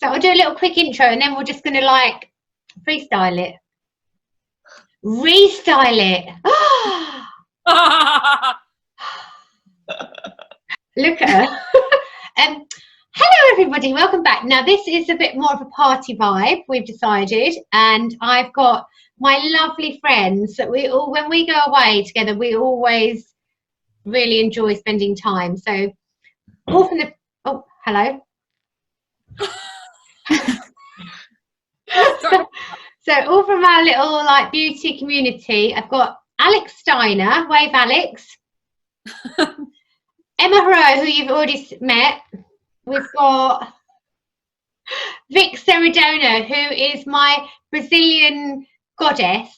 So I'll do a little quick intro and then we're just going to like freestyle it. Restyle it. Look at her. Hello everybody, welcome back. Now this is a bit more of a party vibe, we've decided, and I've got my lovely friends that we all, when we go away together, we always really enjoy spending time. So all from the, oh, hello. So all from our little like beauty community, I've got Alex Steinherr, wave Alex. Emma Hoareau, who you've already met. We've got Vic Ceridono, who is my Brazilian goddess,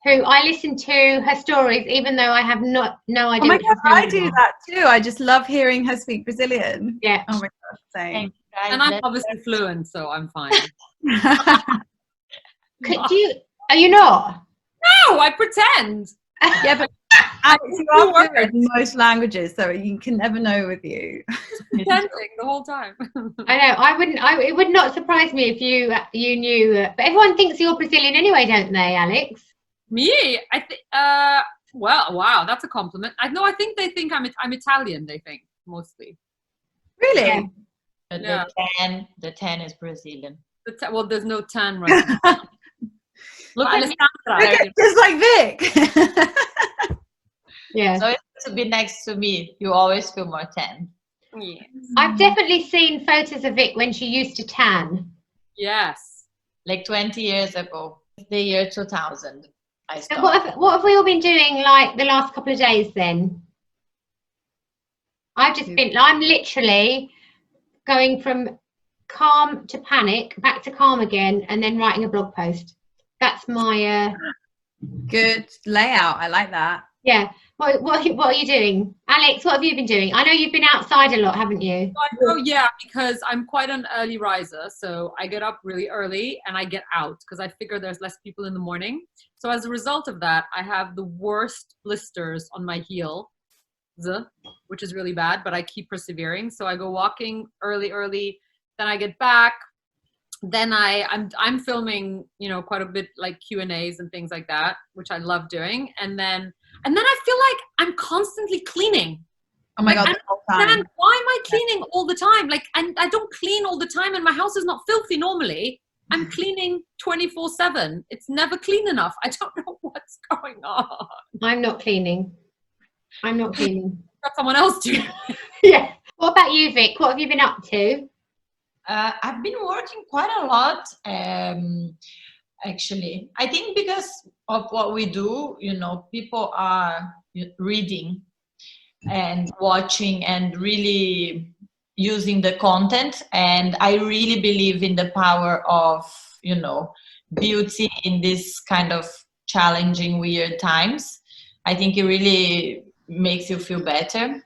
who I listen to her stories, even though I have no idea. Oh my God, I do that too. I just love hearing her speak Brazilian. Yeah. Oh my God, same. And I'm obviously fluent, so I'm fine. Are you not? No, I pretend. Yeah, but Alex, you are good in most languages, so you can never know with you. Pretending the whole time. I know. It would not surprise me if you knew. But everyone thinks you're Brazilian anyway, don't they, Alex? Me? I think. Well, wow, that's a compliment. I think they think I'm Italian. They think mostly. Really? Yeah. Yeah. The 10 is Brazilian. Well, there's no 10 right now. Look at Alessandra. Just like Vic. Yeah. So it's to be next to me. You always feel more tan. Yes. I've definitely seen photos of Vic when she used to tan. Yes. Like 20 years ago, the year 2000. I So stopped. what have we all been doing like the last couple of days then? I'm literally going from calm to panic, back to calm again, and then writing a blog post. That's my good layout. I like that. Yeah. What are you doing? Alex, what have you been doing? I know you've been outside a lot, haven't you? Oh yeah, because I'm quite an early riser, so I get up really early and I get out because I figure there's less people in the morning. So as a result of that, I have the worst blisters on my heel, which is really bad, but I keep persevering. So I go walking early, then I get back. Then I'm filming, quite a bit like Q&As and things like that, which I love doing. And then I feel like I'm constantly cleaning. Oh my God, the whole time. Why am I cleaning all the time? Like, and I don't clean all the time, and my house is not filthy normally. I'm cleaning 24/7. It's never clean enough. I don't know what's going on. I'm not cleaning. Got someone else to. Yeah. What about you, Vic? What have you been up to? I've been working quite a lot, actually. I think because of what we do, people are reading and watching and really using the content. And I really believe in the power of, beauty in this kind of challenging, weird times. I think it really makes you feel better.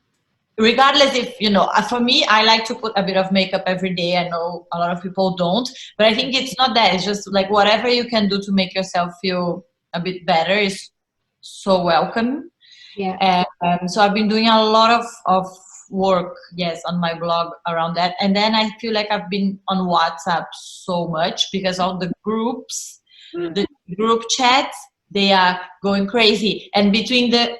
Regardless if, for me, I like to put a bit of makeup every day. I know a lot of people don't, but I think it's not that. It's just like whatever you can do to make yourself feel a bit better is so welcome. Yeah. So I've been doing a lot of work, yes, on my blog around that. And then I feel like I've been on WhatsApp so much because of the groups, the group chats, they are going crazy. And between the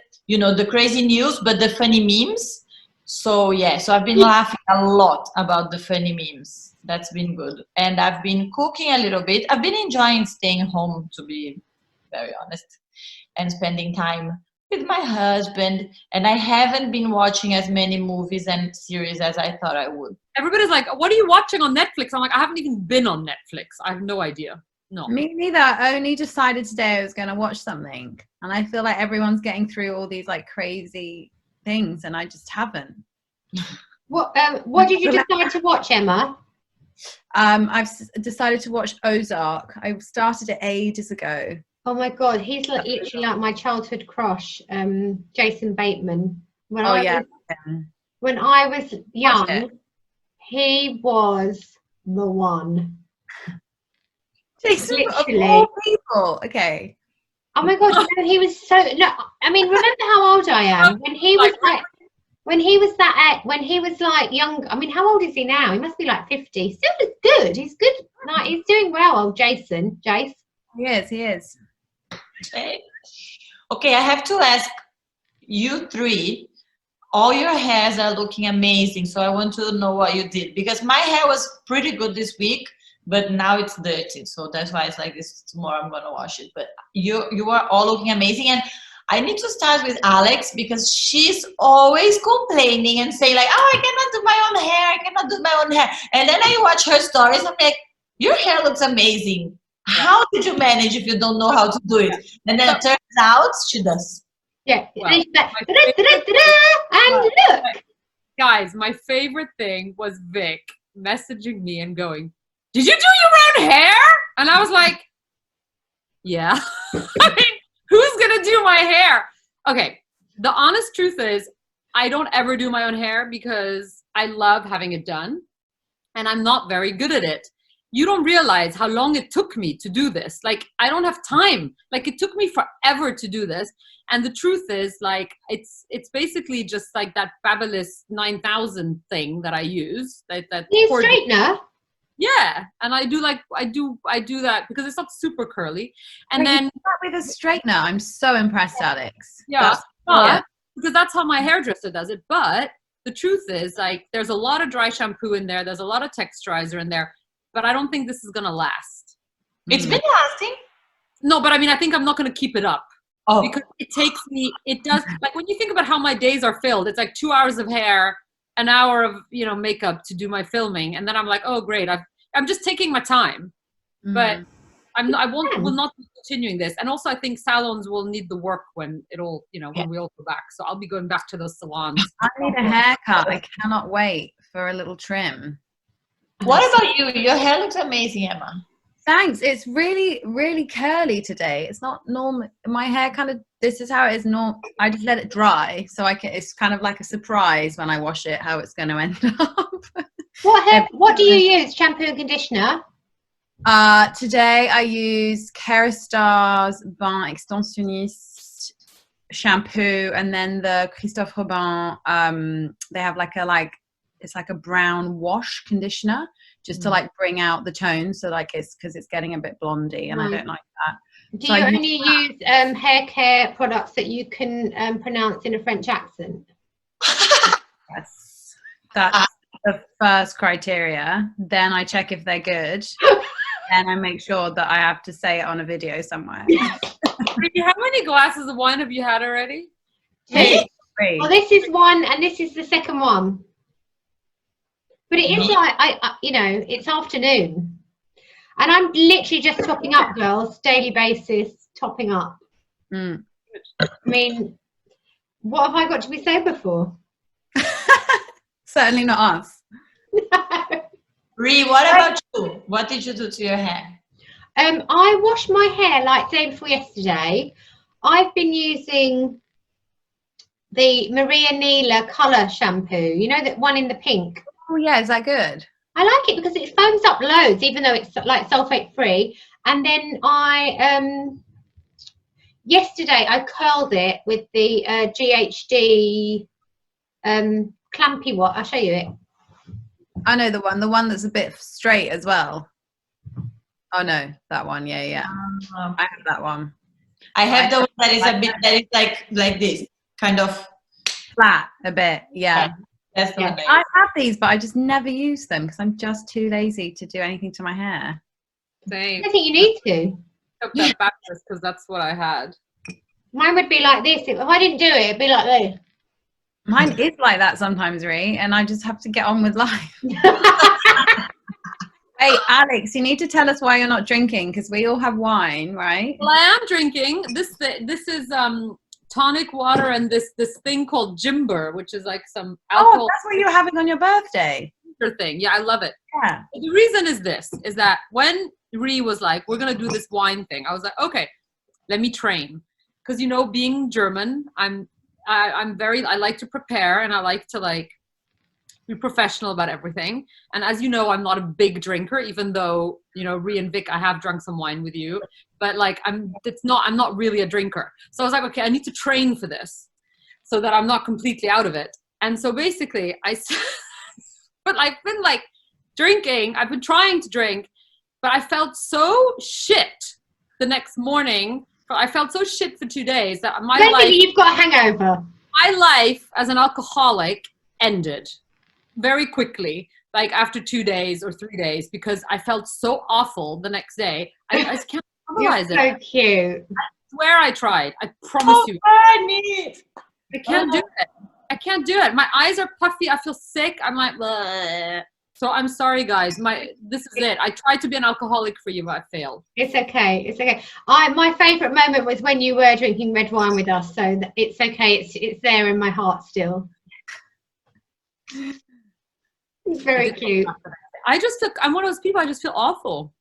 crazy news, but the funny memes. So I've been laughing a lot about the funny memes. That's been good. And I've been cooking a little bit. I've been enjoying staying home, to be very honest, and spending time with my husband. And I haven't been watching as many movies and series as I thought I would. Everybody's like, what are you watching on Netflix? I'm like, I haven't even been on Netflix. I have no idea. No. Me neither. I only decided today I was going to watch something. And I feel like everyone's getting through all these like crazy things and I just haven't. What did you decide to watch, Emma? I've decided to watch Ozark. I started it ages ago. Oh my God, he's literally like my childhood crush, Jason Bateman. When I was young, he was the one. Jason, literally. Of all people. Okay. Oh my God, he was so. No, I mean, remember how old I am when he was like. When he was when he was like young, I mean, how old is he now? He must be like 50. Still is good. He's good. Like, he's doing well, old Jason. Jace. He is. Okay, I have to ask you three. All your hairs are looking amazing, so I want to know what you did, because my hair was pretty good this week, but now it's dirty, so that's why it's like this. Tomorrow I'm gonna wash it. But you are all looking amazing, and I need to start with Alex, because she's always complaining and saying like, oh, I cannot do my own hair, I cannot do my own hair. And then I watch her stories, I'm like, your hair looks amazing. How did you manage if you don't know how to do it? And then it turns out she does. Yeah. Well, And look. Guys, my favorite thing was Vic messaging me and going, did you do your own hair? And I was like, yeah. I mean, who's gonna do my hair? Okay, the honest truth is I don't ever do my own hair because I love having it done and I'm not very good at it. You don't realize how long it took me to do this. Like, I don't have time. Like, it took me forever to do this. And the truth is, like, it's basically just like that fabulous 9000 thing that I use. That You straightener? Yeah, and I do that because it's not super curly. And Wait, then you do that with a straightener. I'm so impressed, Alex. yeah, but, because that's how my hairdresser does it. But the truth is, like, there's a lot of dry shampoo in there. There's a lot of texturizer in there. But I don't think this is gonna last. It's been lasting. No, but I mean, I think I'm not gonna keep it up. Oh, Because it does, like, when you think about how my days are filled, it's like 2 hours of hair, an hour of, makeup to do my filming. And then I'm like, oh, great. I'm just taking my time, but will not be continuing this. And also I think salons will need the work when when we all go back. So I'll be going back to those salons. I need a haircut. I cannot wait for a little trim. what about you? Your hair looks amazing, Emma. Thanks. It's really, really curly today. It's not normal. My hair this is how it is normal. I just let it dry. So it's kind of like a surprise when I wash it, how it's going to end up. What do you use? Shampoo and conditioner? Today I use Keristar's Bain Extensionniste shampoo, and then the Christophe Robin, they have it's like a brown wash conditioner, just to like bring out the tone. So like because it's getting a bit blondie, and I don't like that. Do you only use hair care products that you can pronounce in a French accent? Yes, that's the first criteria. Then I check if they're good. And I make sure that I have to say it on a video somewhere. How many glasses of wine have you had already? 2. Well, this is one, and this is the second one. But it is like it's afternoon, and I'm literally just topping up, girls, daily basis, topping up. I mean, what have I got to be sober for? Certainly not us. Ree, what about you? What did you do to your hair? I washed my hair like day before yesterday. I've been using the Maria Neela colour shampoo. You know, that one in the pink. Oh yeah, is that good? I like it because it foams up loads, even though it's like sulfate free. And then yesterday I curled it with the GHD clampy one. I'll show you it. I know the one that's a bit straight as well. Oh no, that one. Yeah. I have that one. I have the one that is a bit that is like this, kind of flat a bit. Yeah. That's the one. I have these, but I just never use them because I'm just too lazy to do anything to my hair. Same. I think you need to. That backwards because that's what I had. Mine would be like this. If I didn't do it, it'd be like this. Mine is like that sometimes, Ree, and I just have to get on with life. Hey, Alex, you need to tell us why you're not drinking, because we all have wine, right? Well, I am drinking. This is tonic water and this thing called Jimber, which is like some alcohol. Oh, that's what you're having on your birthday. Thing. Yeah, I love it. Yeah. The reason is that when Ree was like, we're gonna do this wine thing, I was like, okay, let me train, because being German, I like to prepare, and I like to be professional about everything. And as you know, I'm not a big drinker, even though Ree and Vic, I have drunk some wine with you, but I'm not really a drinker. So I was like, okay, I need to train for this so that I'm not completely out of it. And so basically but I've been like drinking, I've been trying to drink, but I felt so shit the next morning. I felt so shit for 2 days that You've got a hangover. my life as an alcoholic ended very quickly, like after 2 days or 3 days, because I felt so awful the next day. I just can't normalize You're so cute. I swear I tried. I promise you. Funny. I can't do it. I can't do it. My eyes are puffy. I feel sick. I'm like, bleh. So I'm sorry, guys. This is it. I tried to be an alcoholic for you, but I failed. It's okay. It's okay. My favourite moment was when you were drinking red wine with us. So it's okay. It's there in my heart still. It's very cute. I'm one of those people. I just feel awful.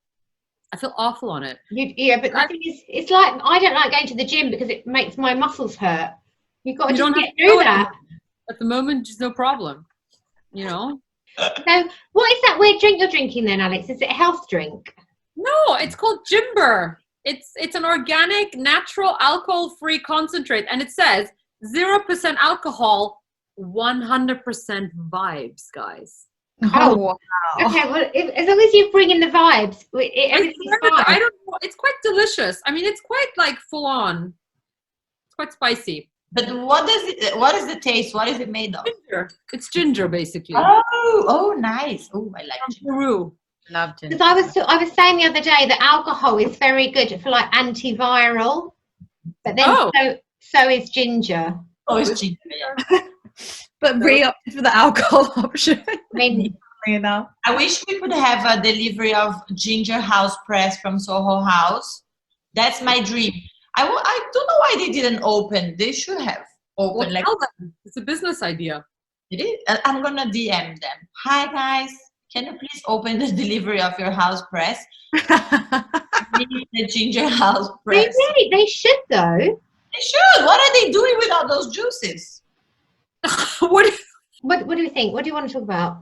I feel awful on it. Yeah, but the thing is, it's like I don't like going to the gym because it makes my muscles hurt. You've got to just get through that. At the moment, just no problem. You know. So, what is that weird drink you're drinking then, Alex? Is it a health drink? No, it's called Gimber. It's an organic, natural, alcohol-free concentrate, and it says 0% alcohol, 100% vibes, guys. Oh, wow. Okay, well, as long as you bring in the vibes, everything's fine. I don't know. It's quite delicious. I mean, it's quite like full on. It's quite spicy. But what is the taste? What is it made of? Ginger. It's ginger, basically. Oh, nice. Oh, I like From ginger. Peru. Love ginger. Because I was saying the other day that alcohol is very good for like antiviral, but then so is ginger. Oh, it's ginger. Yeah. But re-opted for the alcohol option. I mean, enough. I wish we could have a delivery of ginger house press from Soho House. That's my dream. I don't know why they didn't open. They should have opened. Well, tell them. It's a business idea. It is. I'm gonna DM them. Hi guys, can you please open the delivery of your house press? Need the ginger house press. they should though. They should. What are they doing with all those juices? What do you think? What do you want to talk about?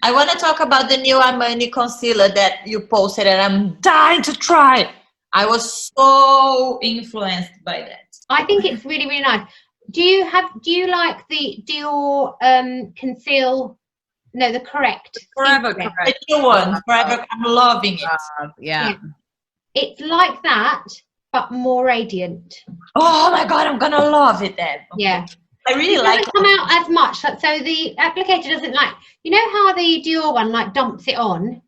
I want to talk about the new Armani concealer that you posted, and I'm dying to try. I was so influenced by that. I think it's really, really nice. Do you like the Dior Conceal? No, the Correct. Forever Correct. The new one, Forever. I'm loving it. Yeah. It's like that, but more radiant. Oh my god, I'm gonna love it then. Yeah. I really it like doesn't come out as much, so the applicator doesn't like. You know how the Dior one like dumps it on?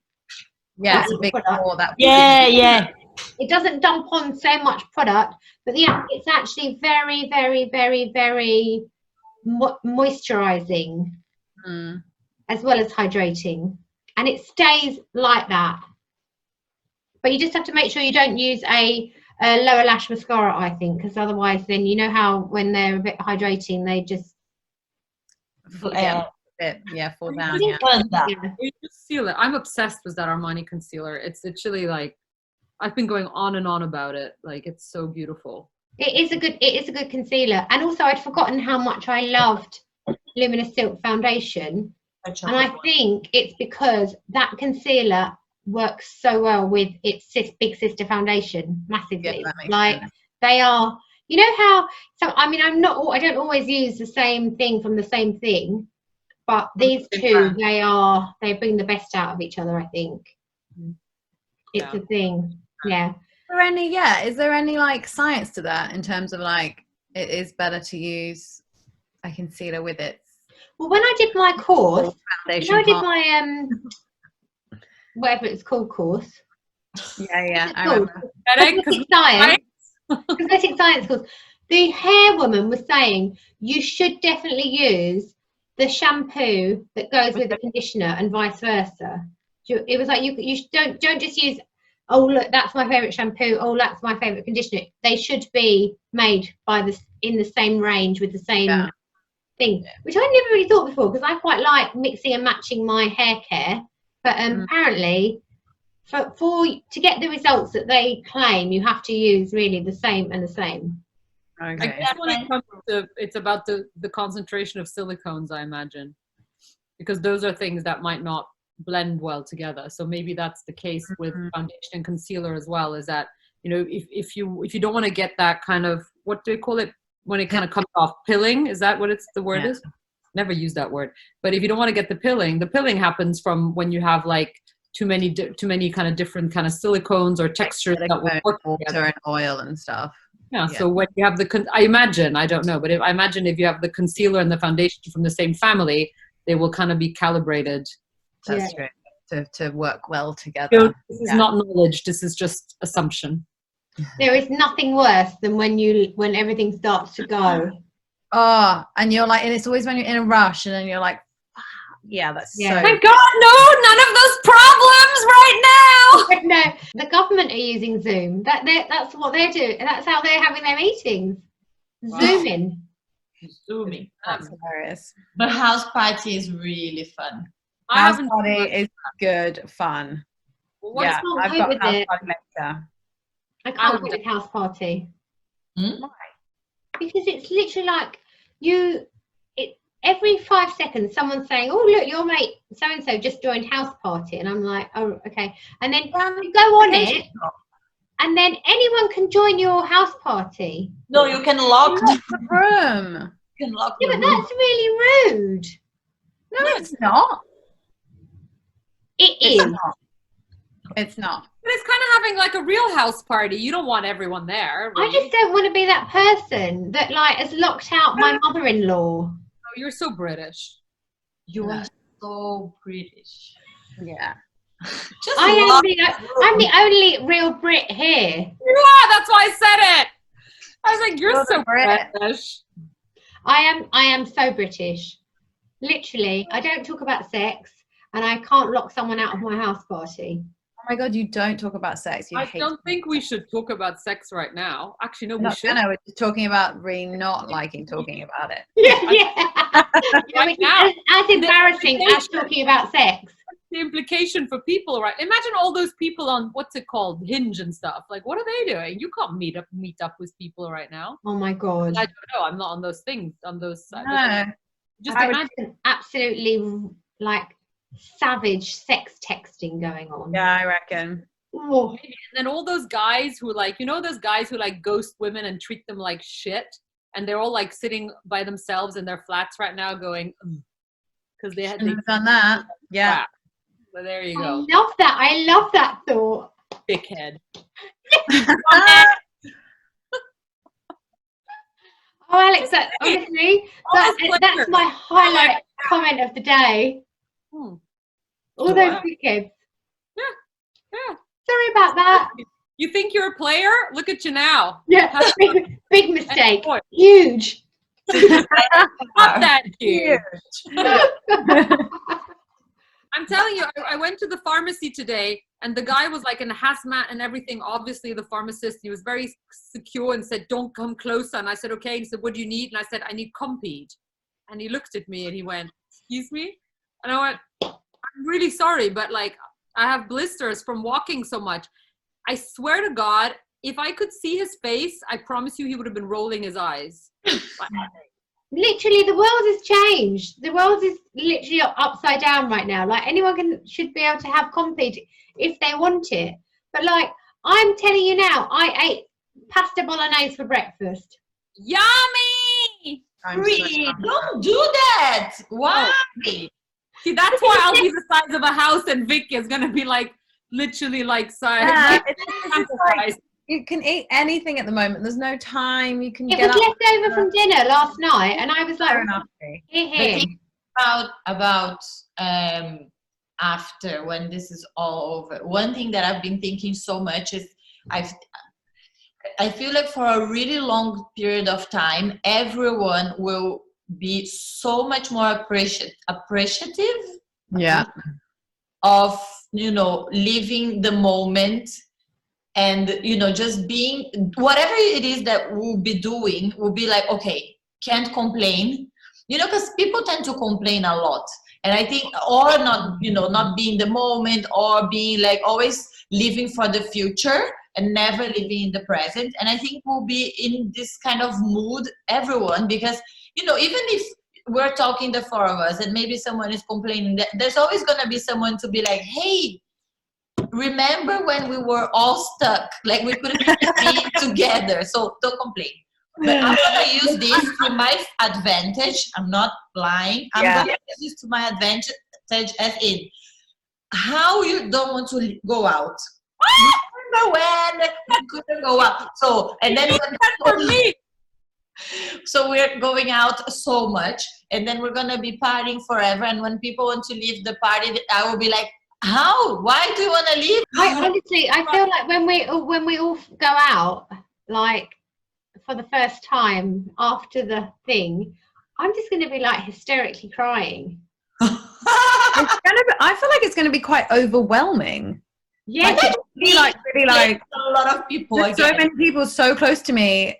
Yeah, it's a big product. pour that. Yeah. It doesn't dump on so much product, but it's actually very, very, very, very moisturizing as well as hydrating, and it stays like that. But you just have to make sure you don't use a lower lash mascara, I think, because otherwise, then you know how when they're a bit hydrating, they just fall down. Yeah. You just seal it. I'm obsessed with that Armani concealer. It's literally like. I've been going on and on about it. Like, it's so beautiful. It is a good concealer. And also, I'd forgotten how much I loved Luminous Silk Foundation. And I think it's because that concealer works so well with its big sister foundation massively. Yeah, like sense. They are, you know how. So I mean, I don't always use the same thing from the same thing, but these two, they bring the best out of each other. I think it's a thing. Yeah. Is there any like science to that in terms of like it is better to use a concealer with it? Well, when I did my course, foundation I did my whatever it's called course. Yeah, I remember. Cosmetic science course. The hair woman was saying you should definitely use the shampoo that goes with the conditioner and vice versa. It was like you don't just use. Oh look, that's my favorite shampoo. Oh, that's my favorite conditioner. They should be made in the same range with the same thing, which I never really thought before because I quite like mixing and matching my hair care. But apparently, to get the results that they claim, you have to use really the same and the same. Okay. I guess when it comes to it's about the concentration of silicones, I imagine, because those are things that might not blend well together. So maybe that's the case with foundation and concealer as well, is that, you know, if you don't want to get that kind of, what do they call it, when it kind of comes off. Pilling, is that what the word is? Never use that word. But if you don't want to get the pilling happens from when you have like too many kind of different kind of silicones or textures that will work water and oil and stuff. Yeah. So when you have I imagine, I don't know, but I imagine if you have the concealer and the foundation from the same family, they will kind of be calibrated. That's true. To work well together. So this is not knowledge. This is just assumption. There is nothing worse than when everything starts to go. Oh, and you're like, and it's always when you're in a rush, and then you're like, that's so. Thank God, no, none of those problems right now. No, the government are using Zoom. That's what they're doing. That's how they're having their meetings. Zooming. That's hilarious. But house party is really fun. House party is good fun. I've got house party later. I can't go with house party. Why? Because it's literally like every 5 seconds someone's saying, oh look, your mate so and so just joined house party, and I'm like, oh okay, and then you go on it, and then anyone can join your house party. No, you can lock the room. You can lock the room. That's really rude. No, it's not. It's not. It's not. But it's kind of having like a real house party. You don't want everyone there. Really. I just don't want to be that person that like has locked out my mother-in-law. Oh, you're so British. You are so British. Yeah. I'm the only real Brit here. You are. That's why I said it. I was like, you're so British. I am so British. Literally, I don't talk about sex, and I can't lock someone out of my house party. Oh my God, you don't talk about sex. I don't think we should talk about sex right now. Actually, no, we should. No, we're just talking about really not liking talking about it. Yeah. I mean, as embarrassing as talking about sex. The implication for people, right? Imagine all those people on what's it called, Hinge and stuff. Like, what are they doing? You can't meet up with people right now. Oh my God! I don't know. I'm not on those things. On those. No. Just imagine. Absolutely, like savage sex texting going on. Yeah, I reckon. Oh. And then all those guys who like, those guys who like ghost women and treat them like shit, and they're all like sitting by themselves in their flats right now, going because they've done that. Yeah. So there you go. I love that thought. Big head. Oh, Alex, honestly, that's my highlight comment of the day. All those big kids. Yeah. Sorry about that. You think you're a player? Look at you now. Yeah, big mistake. Huge. Not that huge. I'm telling you, I went to the pharmacy today, and the guy was like in a hazmat and everything. Obviously, the pharmacist, he was very secure and said, don't come closer. And I said, okay. He said, what do you need? And I said, I need Compeed. And he looked at me and he went, excuse me? And I went, I'm really sorry, but like, I have blisters from walking so much. I swear to God, if I could see his face, I promise you he would have been rolling his eyes. Literally, the world has changed. The world is literally upside down right now. Like, anyone should be able to have Compeed if they want it. But like, I'm telling you now, I ate pasta bolognese for breakfast. Yummy! Don't do that. Why? See, that's why I'll be the size of a house, and Vic is gonna be like literally like size. Like, you can eat anything at the moment. There's no time. You can. It was left over from dinner last night, and I was like, about after, when this is all over. One thing that I've been thinking so much is I feel like for a really long period of time, everyone will be so much more appreciative. Yeah. Of, living the moment, and, just being, whatever it is that we'll be doing, will be like, okay, can't complain, because people tend to complain a lot. And I think, or not, not being the moment, or being like always living for the future and never living in the present. And I think we'll be in this kind of mood, everyone, because, even if we're talking, the four of us, and maybe someone is complaining, that there's always going to be someone to be like, hey, remember when we were all stuck, like we couldn't be together, so don't complain. But I'm gonna use this to my advantage. I'm not lying. I'm gonna use this to my advantage, as in how you don't want to go out. Remember when you couldn't go out? So and then For me. so we're going out so much, and then we're gonna be partying forever. And when people want to leave the party, I will be like, "How? Why do you want to leave?" I feel like when we all go out, like for the first time after the thing, I'm just going to be like hysterically crying. I feel like it's going to be quite overwhelming. Yeah, like, be like really like a lot of people. So many people so close to me.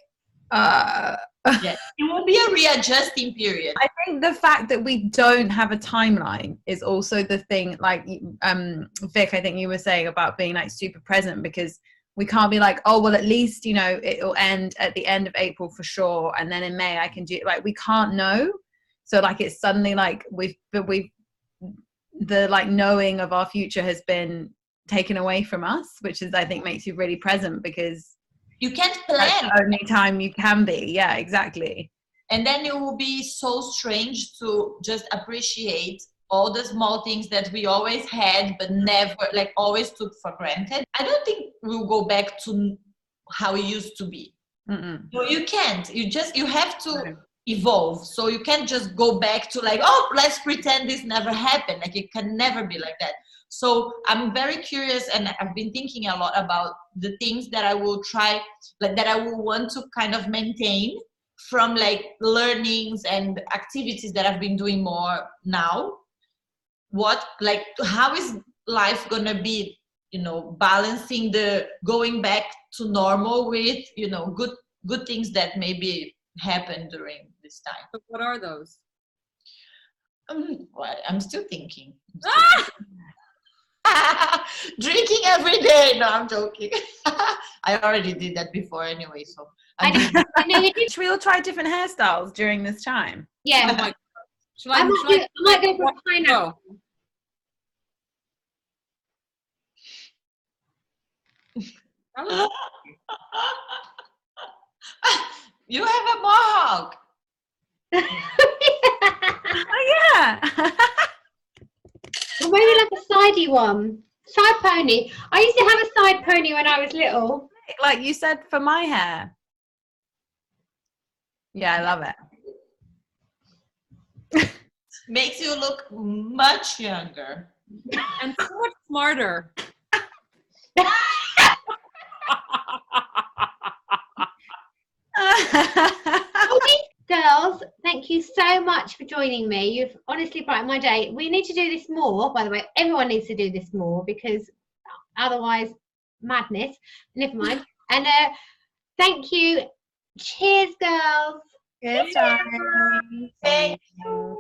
Yes, it will be a readjusting period. I think the fact that we don't have a timeline is also the thing. Like, Vic, I think you were saying about being like super present, because we can't be like, oh well, at least it'll end at the end of April for sure, and then in May I can do it. Like, we can't know. So like it's suddenly like the like knowing of our future has been taken away from us, which is, I think, makes you really present, because you can't plan. That's the only time you can be. Yeah, exactly. And then it will be so strange to just appreciate all the small things that we always had, but never, like, always took for granted. I don't think we'll go back to how it used to be. No, you can't. You have to evolve. So you can't just go back to like, oh, let's pretend this never happened. Like, it can never be like that. So I'm very curious, and I've been thinking a lot about the things that I will try, like that I will want to kind of maintain from like learnings and activities that I've been doing more now. How is life gonna be, balancing the going back to normal with, good things that maybe happen during this time. So what are those? Well, I'm still thinking. Drinking every day. No, I'm joking. I already did that before anyway, so I know you did. Should we all try different hairstyles during this time? Yeah. Oh my God. I might go for a pineapple. You have a mohawk. Oh yeah. Or maybe like a sidey one. Side pony. I used to have a side pony when I was little. Like you said, for my hair. Yeah, I love it. Makes you look much younger. And so much smarter. Girls, thank you so much for joining me. You've honestly brightened my day. We need to do this more, by the way. Everyone needs to do this more, because otherwise, madness. Never mind. And thank you. Cheers, girls. Good time. Thank you.